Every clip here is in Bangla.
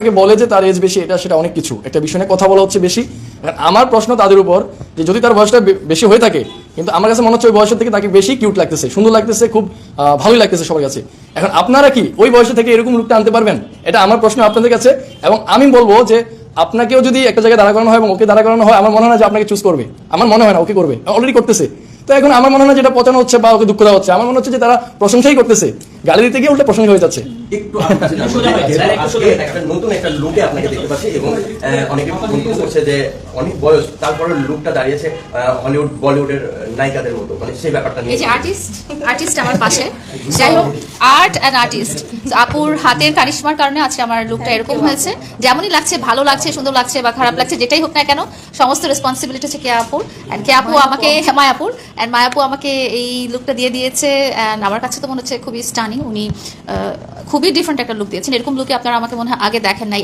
বলে যে তার এজ বেশি, এটা সেটা অনেক কিছু, একটা বিষয় নিয়ে কথা বলা হচ্ছে বেশি। আমার প্রশ্ন তাদের উপর যে যদি তার বয়সটা বেশি হয়ে থাকে, কিন্তু আমার কাছে মনে হচ্ছে ওই বয়সের থেকে তাকে বেশি কিউট লাগতেছে, সুন্দর লাগতেছে, খুব ভালোই লাগতেছে সবার কাছে। এখন আপনারা কি ওই বয়সে থেকে এরকম লুকটা আনতে পারবেন? এটা আমার প্রশ্ন আপনাদের কাছে। এবং আমি বলবো যে আপনাকেও যদি একটা জায়গায় দাঁড়া করানো হয় এবং ওকে দাঁড়া করানো হয়, আমার মনে হয় না যে আপনাকে চুজ করবে, আমার মনে হয় না ওকে করবে, অলরেডি করতেছে। তো এখন আমার মনে হয় না যেটা পচানো হচ্ছে বা ওকে দুঃখ দেওয়া হচ্ছে, আমার মনে হচ্ছে যে তারা প্রশংসাই করতেছে, গালি দিতে গিয়ে উল্টা প্রশংসা হয়ে যাচ্ছে। একটু একটা নতুন একটা লুকে আপনাকে দেখতে পাচ্ছি এবং অনেকে মন্তব্য করছে যে অনেক বয়স তারপরে লুকটা দাঁড়িয়েছে হলিউড বলিউডের নায়িকাদের মতো, মানে সেই ব্যাপারটা নিয়ে। এই যে আর্টিস্ট আমার পাশে, যাই হোক আর্ট অ্যান্ড আর্টিস্ট আপুর হাতের কারিশমার কারণে আজকে আমার লুকটা এরকম হয়েছে। যেমনই লাগছে, ভালো লাগছে, সুন্দর লাগছে বা খারাপ লাগছে, যেটাই হোক না কেন, সমস্ত রেসপন্সিবিলিটি হচ্ছে কে আপুর। অ্যান্ড কে আপু আমাকে মায়াপুর অ্যান্ড মায়াপু আমাকে এই লুকটা দিয়ে দিয়েছে। অ্যান্ড আমার কাছে তো মনে হচ্ছে খুবই স্টানিং। উনি খুবই ডিফারেন্ট একটা লুক দিয়েছেন। এরকম লুকে আপনারা আমাকে মনে হয় আগে দেখেন নাই।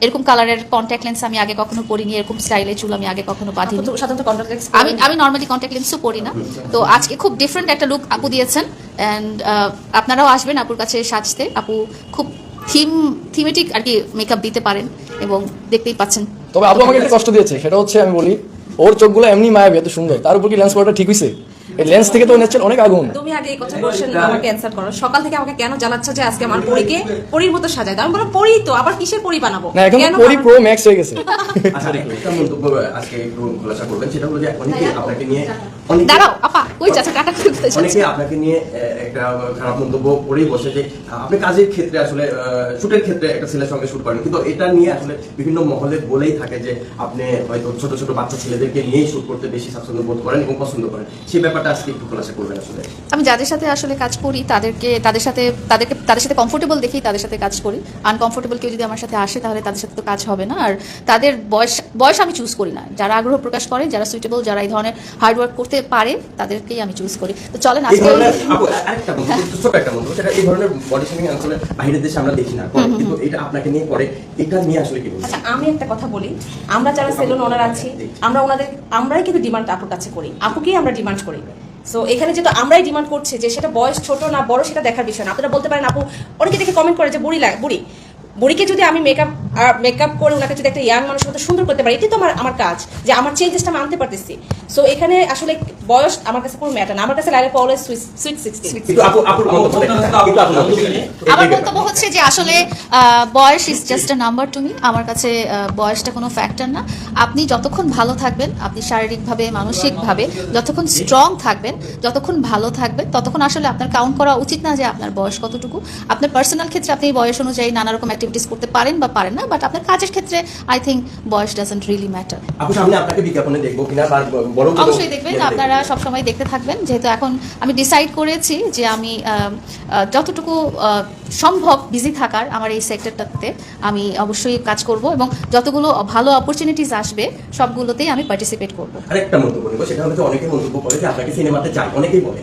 এরকম কালারের কন্ট্যাক্ট লেন্স আমি আগে কখনো পরিনি, এরকম স্টাইলে চুল আমি আগে কখনো বাঁধিনি। সাধারণত কন্ট্যাক্ট লেন্স আমি নর্মালি কন্ট্যাক্ট লেন্সও পরি না। তো আজকে খুব ডিফারেন্ট একটা লুক আপু দিয়েছেন। অ্যান্ড আপনারাও আসবেন আপুর কাছে সাজতে। আপু খুব থিমেটিক আর কি মেকআপ দিতে পারেন এবং দেখতেই পাচ্ছেন। তবে আপু আমাকে একটা কষ্ট দিয়েছে, সেটা হচ্ছে আমি বলি ওর চোখগুলো এমনি মায়াবী, এত সুন্দর, তার উপর কি লেন্স পরাটা ঠিক হইছে? এই লেন্স থেকে তো নেচেন অনেক আগুন। তুমি আগে এই কথা বলছেন, আমাকে অ্যানসার করো। সকাল থেকে আমাকে কেন জ্বালাচ্ছ যে আজকে আমার পরীকে পরীর মতো সাজায় দাও? আমি বললাম পরী তো, আবার কিসের পরী বানাবো? না, এখন পরী প্রো ম্যাক্স হয়ে গেছে। আচ্ছা, একটা মন্তব্য আজকে একটু খোলাসা করবেন, সেটা হলো যে অনেকে আপনাকে নিয়ে দাঁড়াও আপা কই যাচ্ছে, টাটা করতে অনেকে আপনাকে নিয়ে একটা খারাপ মন্তব্য করেই বসে যে আপনি কাজের ক্ষেত্রে আসলে শুটের ক্ষেত্রে একটা ছেলের সঙ্গে শুট করেন, কিন্তু এটা নিয়ে আসলে বিভিন্ন মহলে বলেই থাকে যে আপনি হয়তো ছোট ছোট বাচ্চা ছেলেদেরকে নিয়েই শুট করতে বেশি স্বাচ্ছন্দ্য বোধ করেন এবং পছন্দ করেন। সেই ব্যাপারটা আজকে একটু খোলাসা করবেন। আসলে আমি যাদের সাথে আসলে কাজ করি তাদের সাথে কমফোর্টেবল দেখেই তাদের সাথে কাজ করি। আনকমফোর্টেবল কেউ যদি আমার সাথে আসে তাহলে তাদের সাথে তো কাজ হবে না। আর তাদের বয়স আমি চুজ করি না। যারা আগ্রহ প্রকাশ করে, যারা সুইটেবল, যারা এই ধরনের হার্ড ওয়ার্ক করতে পারে, তাদেরকেই আমি চুজ করি। তো চলেন আজকে ছোট একটা মন্তব্য, সেটা এই ধরনের বডি শেমিং আসলে বাইরের দেশে আমরা দেখি না, কিন্তু এটা আপনাকে নিয়ে করে, এটা নিয়ে আসলে কি বলবো? আচ্ছা, আমি একটা কথা বলি। আমরা যারা সেলুন ওনার আছি, আমরাই কিন্তু ডিমান্ড আপুর কাছে করি, আপুকেই আমরা ডিমান্ড করি। সো এখানে যেহেতু আমরাই ডিমান্ড করছি যে সেটা বয়স ছোট না বড় সেটা দেখার বিষয় না। আপনারা বলতে পারেন আপু, অনেকে দেখে কমেন্ট করে যে বুড়িকে যদি আমি মেকআপ করে ওনাকে যদি একটা ইয়াং মানুষের মতো সুন্দর করতে পারি, এটাই তো আমার কাজ, যে আমার চেঞ্জেসটা আমি আনতে পারতেছি। সো এখানে আসলে বয়স আমার কাছে কোনো ম্যাটার না। আমার কাছে লাইলা অলওয়েজ সুইট 16। আমার বক্তব্য হচ্ছে যে আসলে বয়স is just a number to me. আমার কাছে বয়সটা কোনো ফ্যাক্টর না। আপনি যতক্ষণ ভালো থাকবেন, আপনি শারীরিকভাবে, মানসিকভাবে যতক্ষণ স্ট্রং থাকবেন, যতক্ষণ ভালো থাকবেন, ততক্ষণ আসলে আপনার কাউন্ট করা উচিত না যে আপনার বয়স কতটুকু। আপনার পার্সোনাল ক্ষেত্রে আপনি বয়স অনুযায়ী নানা রকম অ্যাক্টিভিটিস করতে পারেন বা পারেন না, বাট আপনার কাজের ক্ষেত্রে আই থিঙ্ক বয়স ডাজন্ট রিয়েলি ম্যাটার। আপু সামনে আপনাকে বিজ্ঞাপনে দেখবো কিনা, বড় অবশ্যই দেখবেন, আপনারা সবসময় দেখতে থাকবেন। যেহেতু এখন আমি ডিসাইড করেছি যে আমি যতটুকু সম্ভব বিজি থাকার আমার এই সেক্টরটাতে আমি অবশ্যই কাজ করব এবং যতগুলো ভালো অপরচুনিটিস আসবে সবগুলোতেই আমি পার্টিসিপেট করব। আরেকটা মন্তব্য নেব, সেটা হলো যে অনেকে মন্তব্য করে যে আপনাকে সিনেমাতে চাই, অনেকেই বলে